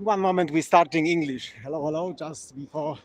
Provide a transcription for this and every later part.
One moment, we starting English. Hello, hello, just before.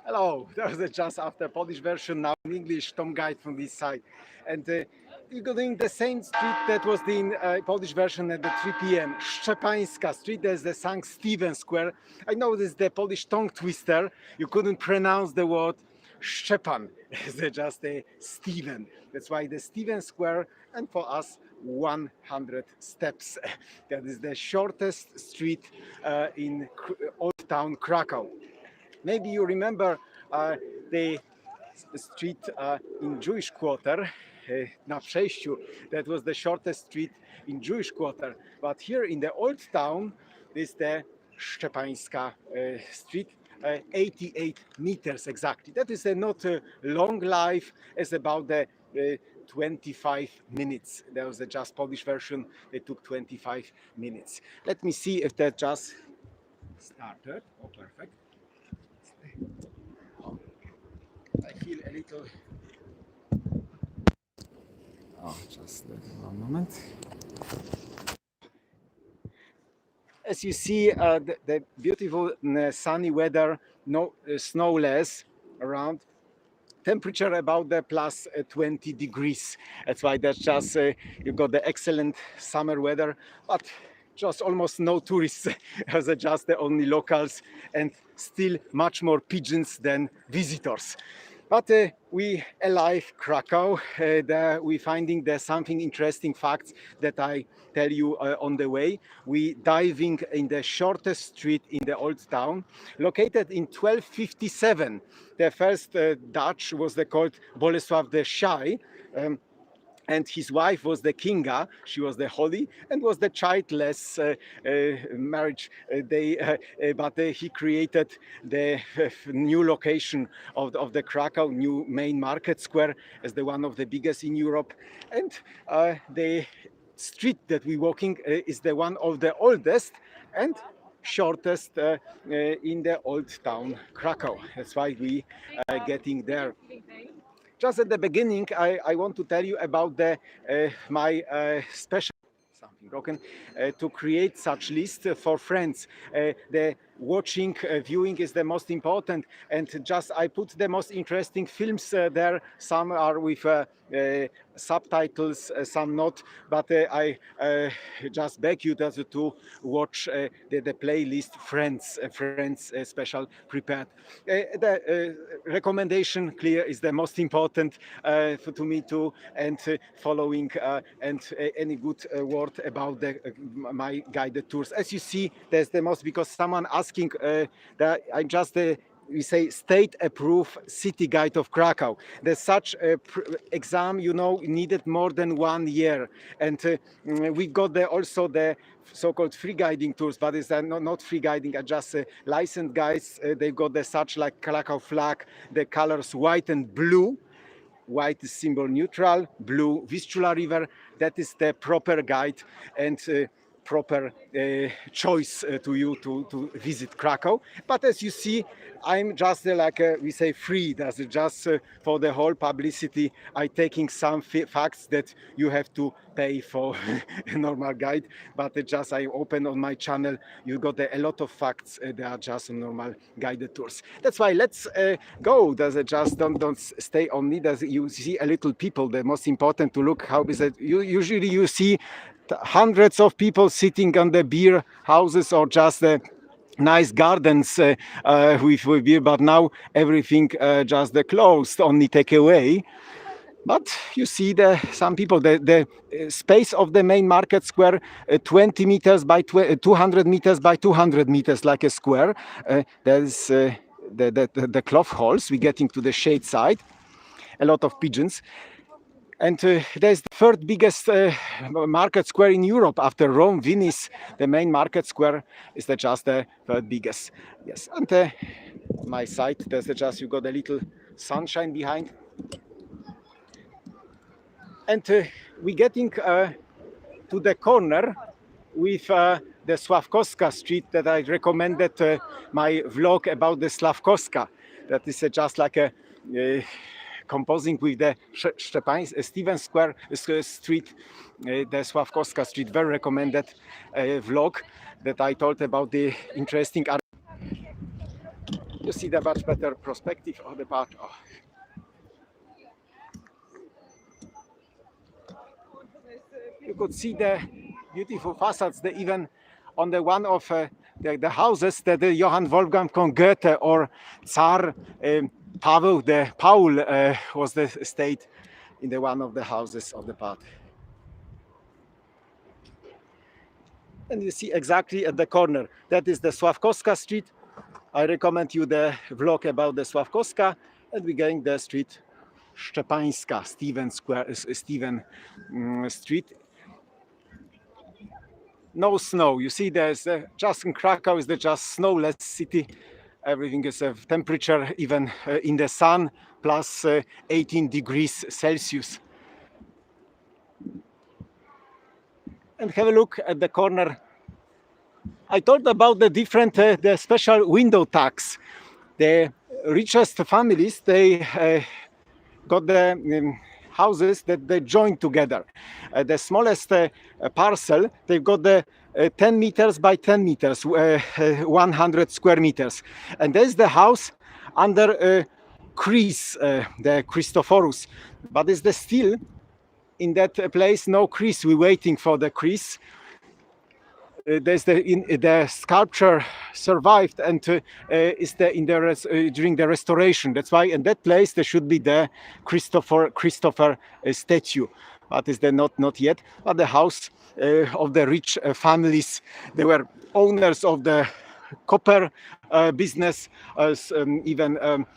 Hello, that was just after Polish version, now in English, Tom Guide from this side. And we're going the same street that was the Polish version at the 3 p.m. Szczepańska Street, there's the St. Steven Square. I know this is the Polish tongue twister. You couldn't pronounce the word Szczepan, it's just a Steven. That's why the Steven Square, and for us, 100 steps. That is the shortest street in Old Town Krakow. Maybe you remember the street in Jewish Quarter, na przejściu, that was the shortest street in Jewish Quarter. But here in the Old Town is the Szczepańska Street, 88 meters exactly. That is not a long life, it's about the 25 minutes. There was a just Polish version, it took 25 minutes. Let me see if that just started. Oh, perfect. I feel a little. Oh, just one moment. As you see, the beautiful sunny weather, no snowless around. Temperature about the plus 20 degrees. That's why that's just you got the excellent summer weather, but just almost no tourists, as just the only locals, and still much more pigeons than visitors. But we alive Krakow. We finding there's something interesting facts that I tell you on the way. We diving in the shortest street in the old town, located in 1257. The first Dutch was called Bolesław the Shy. And his wife was the Kinga, she was the holy, and was the childless marriage. But he created the new location of the Krakow, new main market square, as the one of the biggest in Europe. And the street that we're walking is the one of the oldest and shortest in the old town Krakow. That's why we are getting there. Just at the beginning, I want to tell you about my special something broken to create such list for friends. The watching, viewing is the most important, and just I put the most interesting films there. Some are with subtitles, some not, but I just beg you to watch the playlist Friends special prepared. The recommendation clear is the most important to me too, and following and any good word about my guided tours. As you see, there's the most, because someone asking that I just we say state approved city guide of Krakow. There's such a exam, you know, needed more than 1 year, and we got also the so-called free guiding tours, but it's not free guiding, just licensed guides. They've got the such like Krakow flag, the colors white and blue. White is symbol neutral, blue Vistula River. That is the proper guide and proper choice to you to visit Krakow. But as you see, I'm just like we say free. That's just for the whole publicity. I taking some facts that you have to pay for a normal guide. But just I open on my channel, you got a lot of facts. They are just normal guided tours. That's why let's go. Does it just don't stay only? Does you see a little people? The most important to look how is it? Usually you see hundreds of people sitting on the beer houses or just nice gardens with beer, but now everything just closed, only take away. But you see some people, the space of the main market square, 20 meters by 200 meters by 200 meters, like a square. There's the cloth halls. We're getting to the shade side. A lot of pigeons. And there's the third biggest market square in Europe after Rome, Venice. The main market square is just the third biggest. Yes, and on my side, there's just you got a little sunshine behind. And we're getting to the corner with the Sławkowska street that I recommended my vlog about the Sławkowska. That is just like a composing with the Steaven Square street, the Sławkowska street. Very recommended vlog that I told about the interesting. You see the much better perspective of the part. Oh. You could see the beautiful facades, even on the one of the houses that Johann Wolfgang von Goethe or Tsar Paul was the stayed in the one of the houses of the part. And you see exactly at the corner, that is the Sławkowska street. I recommend you the vlog about the Sławkowska, and we're going the street Szczepańska, Steaven Street. No snow. You see, there's just in Krakow is the just snowless city. Everything is temperature even in the sun plus 18 degrees Celsius. And have a look at the corner. I told about the different, the special window tax. The richest families, they got the houses that they joined together. The smallest parcel, they've got the 10 meters by 10 meters, 100 square meters. And there's the house under Chris, the Christophorus. But is there still in that place no Chris? We're waiting for the Chris. There's the sculpture survived and is during the restoration. That's why in that place there should be the Christopher statue, but is there not yet. But the house of the rich families, they were owners of the copper business, even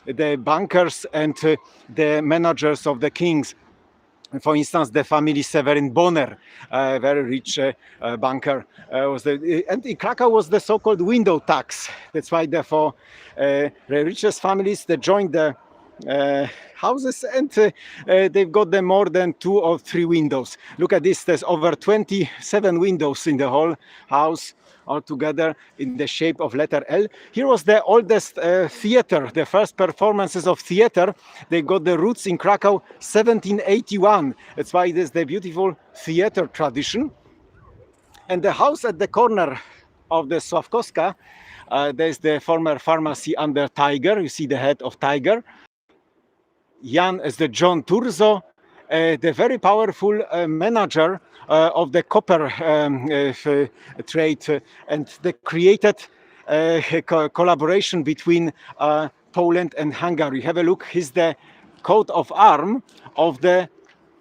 the bankers and the managers of the kings. For instance, the family Severin Bonner, a very rich banker, and in Krakow was the so-called window tax. That's why, therefore, the richest families they joined the houses, and they've got them more than 2 or 3 windows. Look at this. There's over 27 windows in the whole house, altogether in the shape of letter L. Here was the oldest theater, the first performances of theater. They got the roots in Krakow 1781. That's why it is the beautiful theater tradition. And the house at the corner of the Sławkowska, there's the former pharmacy under Tiger. You see the head of Tiger. Jan is the John Turzo, the very powerful manager of the copper trade, and they created collaboration between Poland and Hungary. Have a look. Here's the coat of arms of the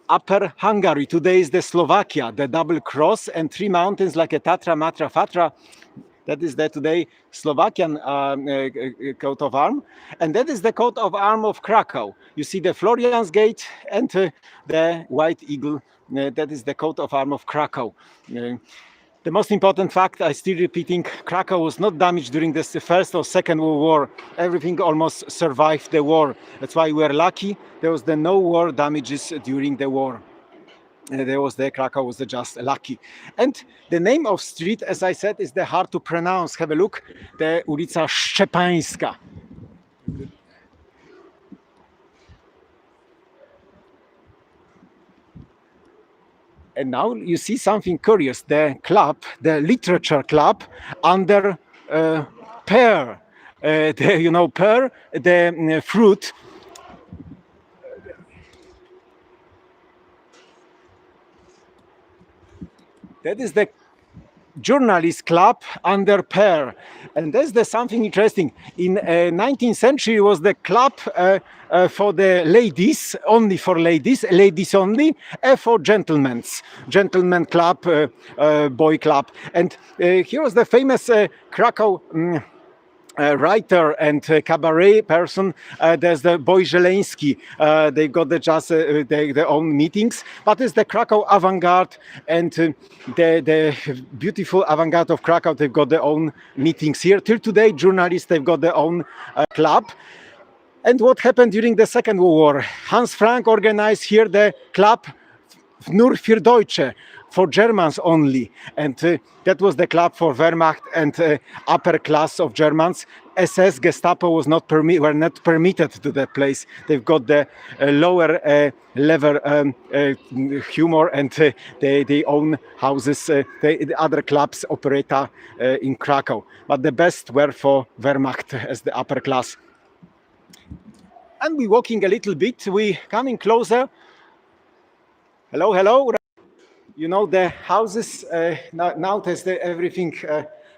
Upper Hungary. Today is the Slovakia, the double cross and 3 mountains like a Tatra, Matra, Fatra. That is the today Slovakian coat of arms. And that is the coat of arms of Krakow. You see the Florian's Gate and the White Eagle. That is the coat of arms of Krakow. The most important fact, I still repeating, Krakow was not damaged during the First or Second World War. Everything almost survived the war. That's why we're lucky. There was no war damages during the war. Krakow was just lucky. And the name of street, as I said, is hard to pronounce. Have a look. The ulica Szczepańska. And now you see something curious. The club, the literature club, under pear. Pear, the fruit. That is the journalist club under pear. And there's something interesting. In 19th century was the club for the ladies, only for ladies only, for gentlemen club, boy club. And here was the famous Krakow writer and cabaret person. There's the Boy Żeleński. They got their own meetings, but it's the Krakow avant-garde and the beautiful avant-garde of Krakow. They've got their own meetings here. Till today, journalists, they've got their own club. And what happened during the Second World War? Hans Frank organized here the club Nur für Deutsche, for Germans only, and that was the club for Wehrmacht and upper class of Germans. SS, Gestapo were not permitted to that place. They've got the lower level humor, and they own houses. The other clubs operate in Krakow, but the best were for Wehrmacht as the upper class. And we walking a little bit. We coming closer. Hello, hello. You know the houses now there's everything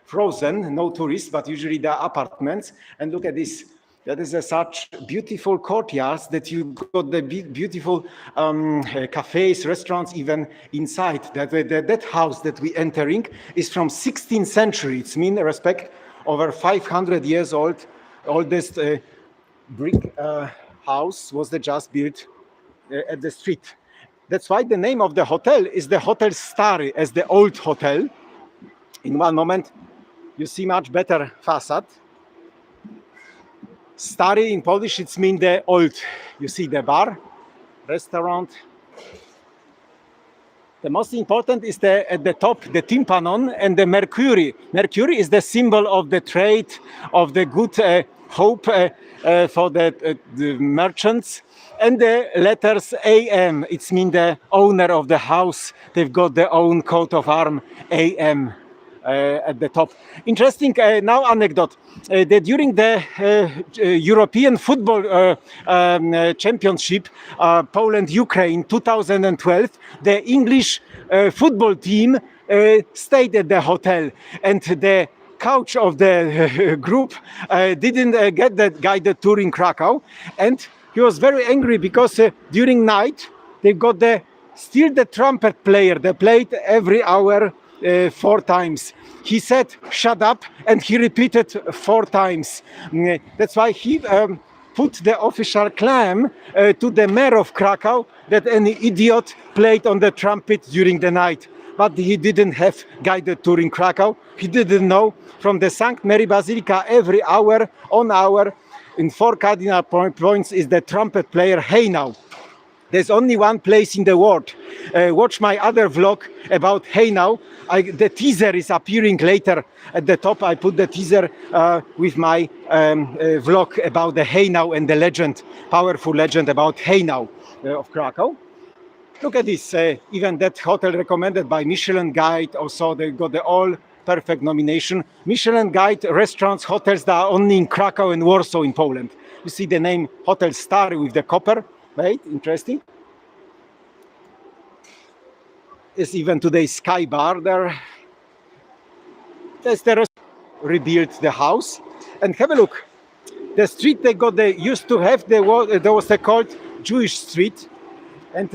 frozen, no tourists, but usually the apartments. And look at this. That is such beautiful courtyards that you got the beautiful cafes, restaurants, even inside. That house that we entering is from 16th century. It's mean respect over 500 years old. Oldest brick house was just built at the street. That's why the name of the hotel is the Hotel Stary, as the old hotel. In one moment, you see much better facade. Stary in Polish, it's mean the old. You see the bar, restaurant. The most important is at the top, the tympanon and the Mercury. Mercury is the symbol of the trade, of the good hope for the merchants. And the letters AM, it's mean the owner of the house. They've got their own coat of arms, AM, at the top. Interesting now anecdote. That during the European football championship, Poland-Ukraine 2012, the English football team stayed at the hotel, and the coach of the group didn't get that guided tour in Krakow, and he was very angry because during night they got still the trumpet player. They played every hour 4 times. He said, "Shut up," and he repeated 4 times. That's why he put the official claim to the mayor of Krakow that any idiot played on the trumpet during the night. But he didn't have guided tour in Krakow. He didn't know from the St. Mary Basilica every hour on hour in 4 cardinal points is the trumpet player Haynau. There's only one place in the world. Watch my other vlog about Haynau. The teaser is appearing later at the top. I put the teaser with my vlog about the Haynau and the legend, powerful legend about Haynau of Krakow. Look at this, even that hotel recommended by Michelin Guide. Also, they got the all perfect nomination. Michelin Guide restaurants, hotels that are only in Krakow and Warsaw in Poland. You see the name Hotel Stary with the copper, right? Interesting. There's even today's Sky Bar there. There's the rebuilt the house. And have a look. The street they used to have, there was a called Jewish Street. And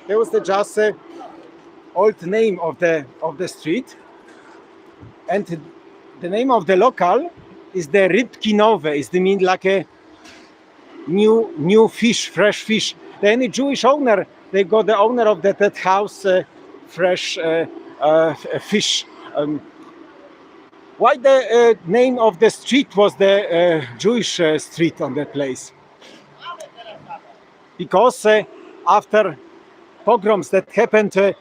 there was just old name of the street. And the name of the local is the Rybki Nowe. It's the mean like a new fish, fresh fish. Any Jewish owner, they got the owner of that house, fresh fish. Why the name of the street was the Jewish street on that place? Because after pogroms that happened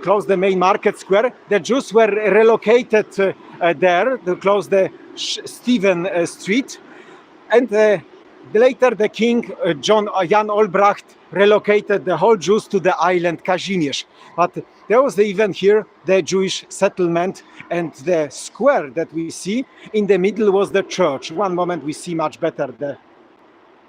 close the main market square, the Jews were relocated there to close the Steaven Street, and later the king Jan Olbracht relocated the whole Jews to the island Kazimierz. But there was even here the Jewish settlement, and the square that we see in the middle was the church. One moment we see much better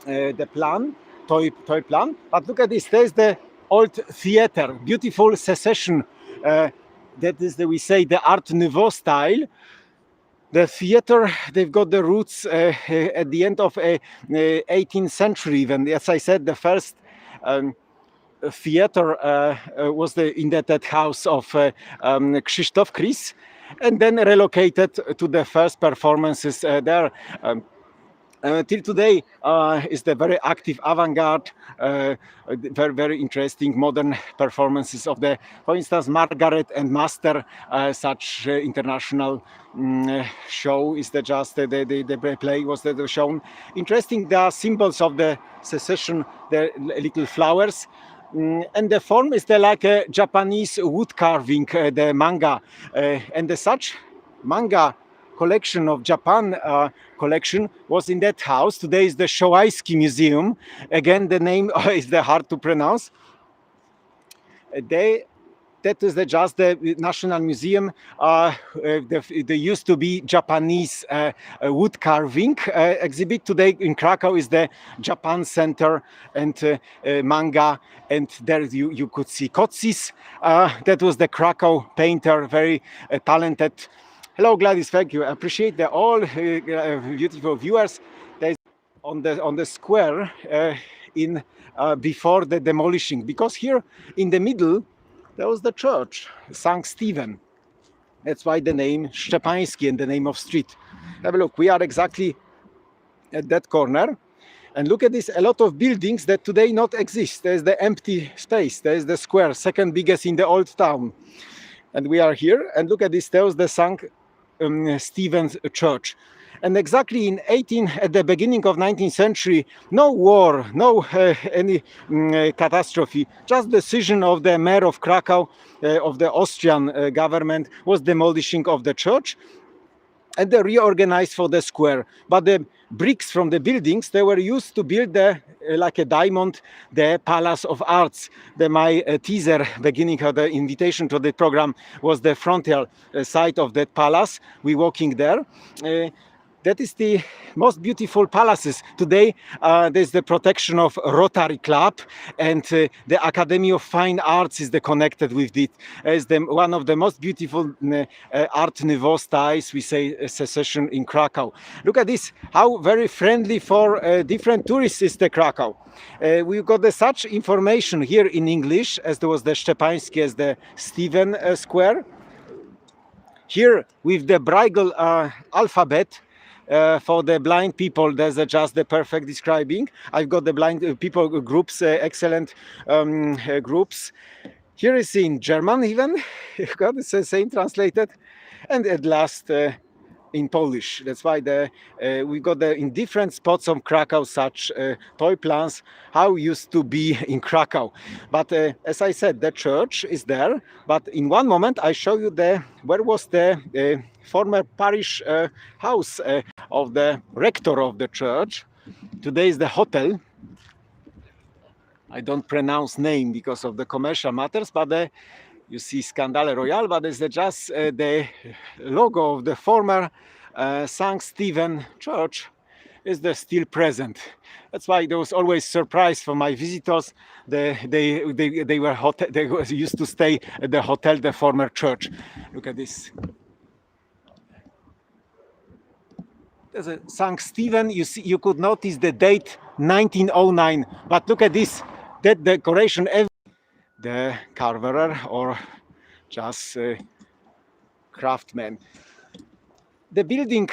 the plan, toy plan. But look at this. There's the old theater, beautiful secession. That is we say the Art Nouveau style. The theater, they've got the roots at the end of 18th century even. As I said, the first theater was in that house of Krzysztof Kris, and then relocated to the first performances there. Till today is the very active avant-garde, very, very interesting modern performances of for instance, Margaret and Master, such international show is the play was shown. Interesting, there are symbols of the secession, the little flowers. And the form is like a Japanese wood carving, the manga, and the such manga collection of Japan collection was in that house. Today is the Showaisky Museum. Again, the name is hard to pronounce. That is just the National Museum. There used to be Japanese wood carving exhibit. Today in Krakow is the Japan Center and manga, and there you could see Kotsis. That was the Krakow painter, very talented. Hello, Gladys. Thank you. I appreciate all beautiful viewers. There's on the square in before the demolishing, because here in the middle there was the church, St. Steaven. That's why the name Szczepański and the name of street. Have a look. We are exactly at that corner. And look at this, a lot of buildings that today not exist. There's the empty space. There's the square, second biggest in the old town. And we are here. And look at this, there's the St. Stephen's Church. And exactly at the beginning of 19th century, no war, no any catastrophe, just decision of the mayor of Krakow, of the Austrian government, was demolishing of the church and they reorganized for the square. But the bricks from the buildings, they were used to build like a diamond, the Palace of Arts. My teaser, beginning of the invitation to the program, was the frontal side of that palace. We walking there. That is the most beautiful palaces. Today, there's the protection of Rotary Club, and the Academy of Fine Arts is connected with it as one of the most beautiful Art Nouveau styles, we say, secession in Krakow. Look at this, how very friendly for different tourists is the Krakow. We've got such information here in English, as there was the Szczepański, as the Steven Square. Here, with the Braille alphabet, for the blind people, there's just the perfect describing. I've got the blind people groups, excellent groups. Here is in German even, got the same translated. And at last in Polish. That's why we got in different spots of Krakow such toy plants, how used to be in Krakow. But as I said, the church is there. But in one moment, I show you where was the former parish house of the rector of the church. Today is the hotel. I don't pronounce name because of the commercial matters, but you see Scandale Royal, but it's just the logo of the former St. Stephen Church is still present. That's why there was always surprise for my visitors. They used to stay at the hotel, the former church. Look at this. There's a St. Stephen. You see, you could notice the date 1909. But look at this. That decoration. The carver or just craftsman. The building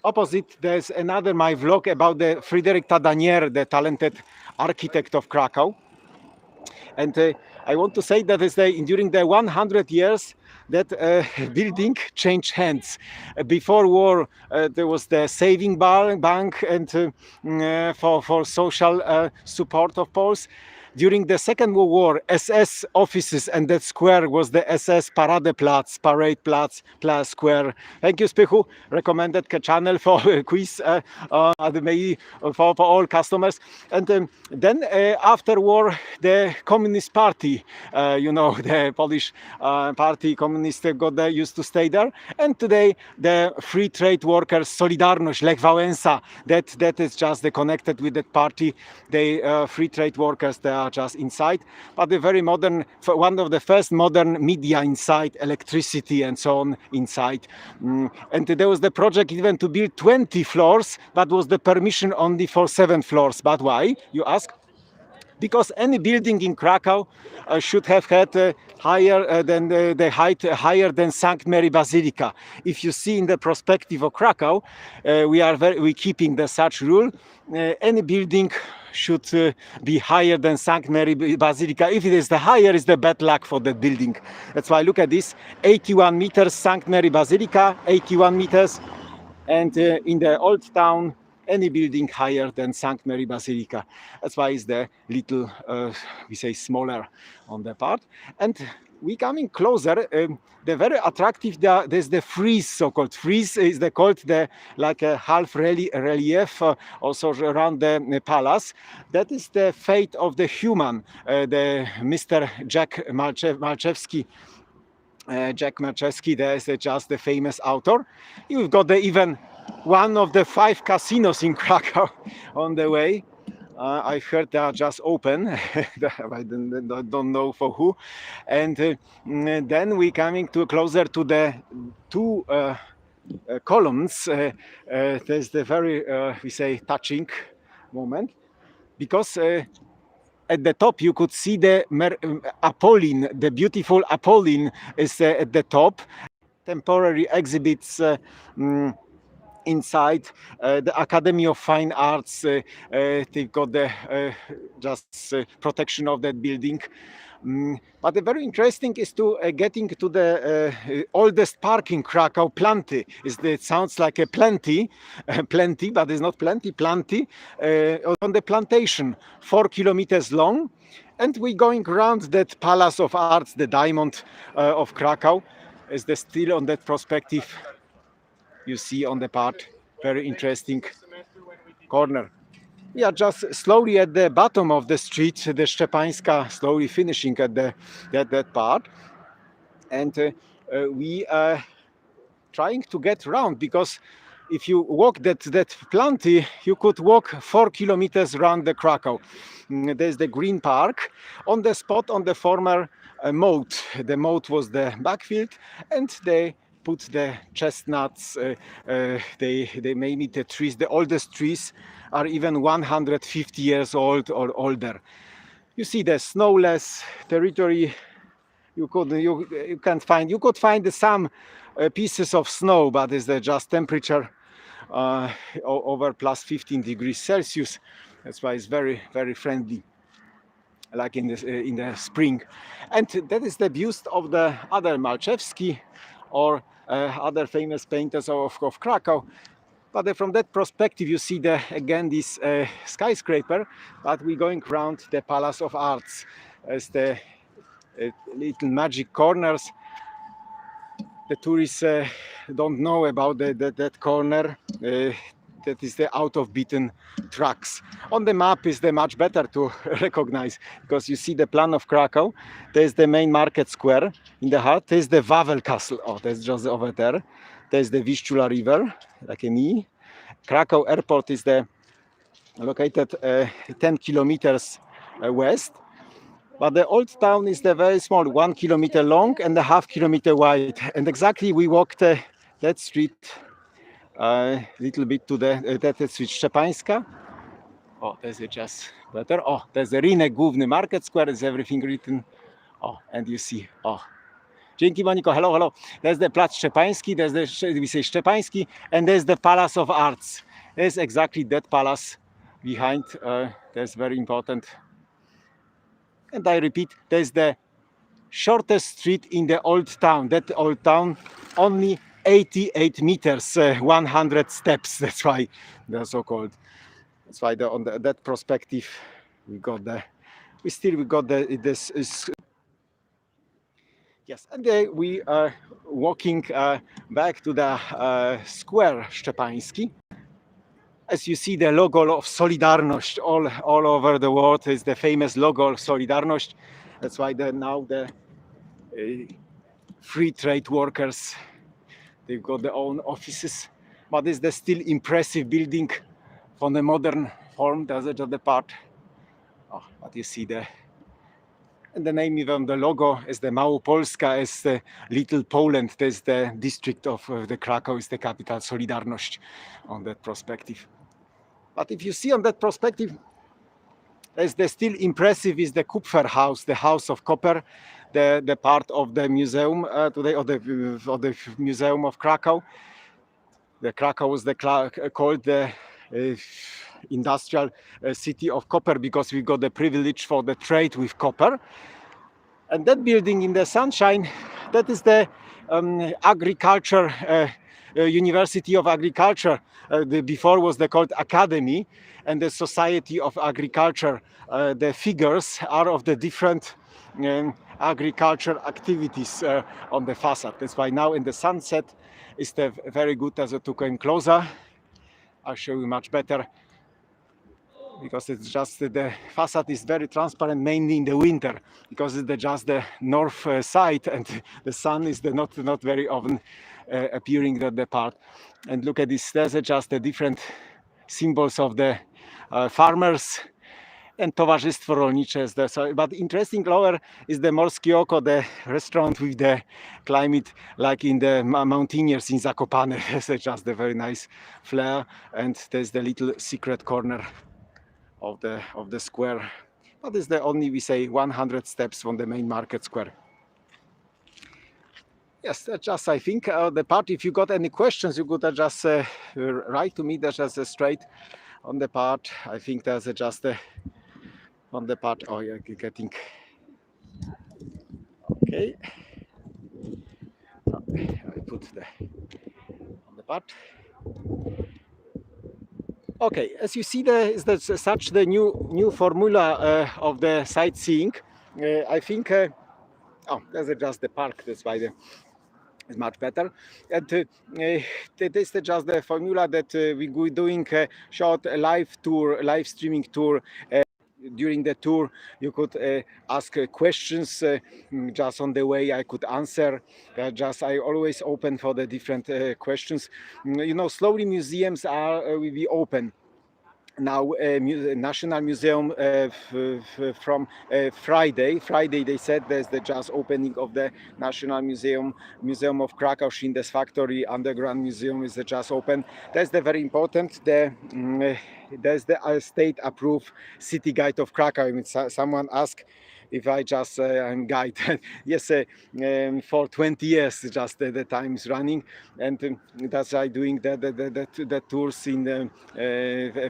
opposite, there's another my vlog about the Frédéric Tadanier, the talented architect of Krakow. And I want to say that during the 100 years that building changed hands. Before war, there was the saving bank and for social support of Poles. During the Second World War, SS offices and that square was the SS Paradeplatz, Parade Platz, Square. Thank you, Spychu. Recommended channel for quiz for all customers. And then after war, the Communist Party, the Polish party, communist used to stay there. And today, the free trade workers, Solidarność, Lech Wałęsa, that is just connected with that party. The free trade workers, they are just inside, but the very modern, one of the first modern media inside, electricity and so on inside. And there was the project even to build 20 floors, but was the permission only for 7 floors. But why, you ask? Because any building in Krakow should have had higher than the height higher than St. Mary Basilica. If you see in the perspective of Krakow, we keeping such rule. Any building should be higher than St. Mary Basilica. If it is the higher, it's the bad luck for that building. That's why look at this: 81 meters St. Mary Basilica, 81 meters, and in the old town any building higher than St. Mary Basilica. That's why it's the little, we say smaller on the part. And we coming closer. The very attractive, there's the frieze, so-called frieze is called the like a half relief also around the palace. That is the fate of the human, the Mr. Jack Malczewski. Jack Malczewski, there is just the famous author. You've got even one of the 5 casinos in Krakow on the way. I heard they are just open. I don't know for who. And then we coming closer to the 2 columns. There's the very, we say, touching moment, because at the top you could see the Apolline, the beautiful Apolline is at the top. Temporary exhibits inside the Academy of Fine Arts. They've got the just protection of that building. But the very interesting is to getting to the oldest park in Krakow, Planty. It sounds like a plenty, but it's not plenty, Planty, on the plantation, 4 kilometers long. And we're going around that Palace of Arts, the Diamond of Krakow, is still on that perspective. You see on the part, very interesting corner. We are just slowly at the bottom of the street, the Szczepańska, slowly finishing at that part. And we are trying to get around, because if you walk that Planty, you could walk 4 kilometers around the Krakow. There's the Green Park on the spot on the former moat. The moat was the backfield, and they put the chestnuts. They made it the trees. The oldest trees are even 150 years old or older. You see the snowless territory. You could find some pieces of snow, but it's just temperature over plus 15 degrees Celsius. That's why it's very, very friendly, like in the spring. And that is the buste of the other Malczewski or other famous painters of Krakow. But from that perspective, you see again this skyscraper, but we're going around the Palace of Arts as the little magic corners. The tourists don't know about that corner. That is the out of beaten tracks. On the map is much better to recognize, because you see the plan of Krakow. There's the main market square in the heart. There's the Wawel Castle. Oh, that's just over there. There's the Vistula River, like an E. Krakow Airport is located 10 kilometers west. But the old town is very small, 1 kilometer long and a half kilometer wide. And exactly we walked that street a little bit to that street Szczepańska. Oh, there's just better. Oh, there's the Rynek Główny Market Square, is everything written. Oh, and you see, oh. Dzięki, Moniko, hello, hello. There's the Plac Szczepański, we say Szczepański, and there's the Palace of Arts. There's exactly that palace behind. That's very important. And I repeat, there's the shortest street in the old town. That old town, only 88 meters, 100 steps. That's why they're so called. That's why on that perspective, we got this. Yes, and we are walking back to the square Szczepański. As you see, the logo of Solidarność all over the world is the famous logo of Solidarność. That's why now the free trade workers, they've got their own offices. But it's the still impressive building from the modern form. That's the part. Oh, but you see and the name even the logo is the Małopolska, is the Little Poland. There's the district of the Krakow, is the capital, Solidarność, on that perspective. But if you see on that perspective, as the still impressive is the Kupferhaus, the House of Copper, the part of the museum today, of the Museum of Krakow. The Krakow is called the industrial city of copper, because we got the privilege for the trade with copper. And that building in the sunshine, that is the agriculture University of Agriculture. Before was called Academy, and the Society of Agriculture. The figures are of the different agriculture activities on the facade. That's why now in the sunset is the very good as to come closer. I'll show you much better, because it's just the facade is very transparent, mainly in the winter, because it's just the north side, and the sun is not very often appearing at the part. And look at this, there's just the different symbols of the farmers and Towarzystwo Rolnicze is there. So, but interesting lower is the Morskie Oko, the restaurant with the climate like in the mountaineers in Zakopane. There's just a very nice flair, and there's the little secret corner of the square. But it's the only, we say, 100 steps from the main market square. Yes, that's just, I think, the part. If you got any questions, you could just write to me. There's just straight on the part. I think there's just on the part. Oh, you're getting okay. I put on the part. Okay, as you see, there is such the new formula of the sightseeing. I think. Oh, there's just the park. That's why is much better. And this is just the formula that we're doing a short live streaming tour. During the tour, you could ask questions just on the way. I could answer. I always open for the different questions. You know, slowly museums will be open. Now, National Museum from Friday they said there's the just opening of the National Museum of Krakow. Schindler's Factory Underground Museum is just open. That's the very important. There's the state approved city guide of Krakow. I mean, someone asked if I just I'm guide. Yes, for 20 years just the time is running, and that's I doing the tours in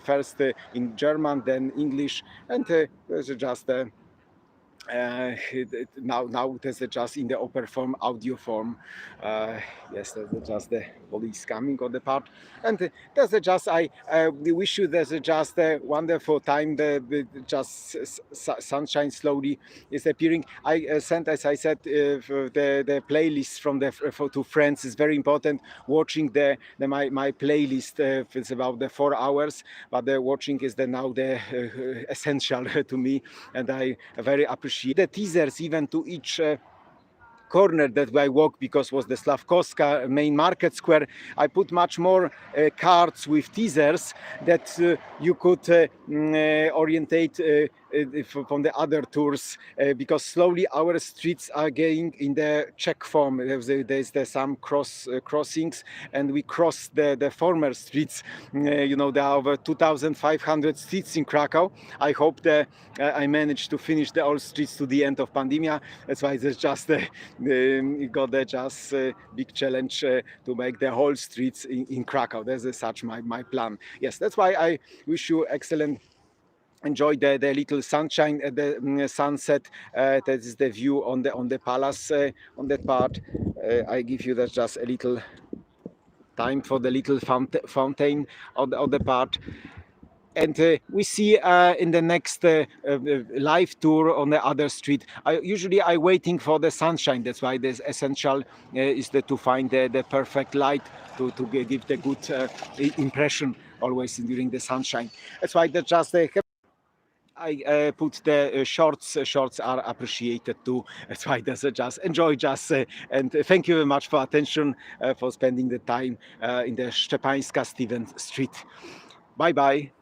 first in German, then English, and there's just now there's just in the upper form, audio form. Yes, there's just the police coming on the part, and there's just I wish you there's just a wonderful time. The just sunshine slowly is appearing. I sent, as I said, the playlist from to friends is very important. Watching my playlist, it's about the 4 hours, but the watching is now the essential to me, and I very appreciate the teasers even to each corner that I walk, because was the Slavkowska main market square. I put much more cards with teasers that you could orientate from the other tours, because slowly our streets are getting in the check form. There's some crossings, and we cross the former streets. You know, there are over 2,500 streets in Krakow. I hope that I managed to finish the all streets to the end of pandemia. That's why there's just got just big challenge to make the whole streets in Krakow. There's such my plan. Yes, that's why I wish you excellent. Enjoy the little sunshine at the sunset. That is the view on the palace on that part. I give you that just a little time for the little fountain on the part. And we see in the next live tour on the other street. Usually I waiting for the sunshine. That's why the essential is to find the perfect light to give the good impression always during the sunshine. That's why that just I put the shorts. Shorts are appreciated too. That's why there's just enjoy and thank you very much for attention, for spending the time in the Szczepańska Steaven Street. Bye bye.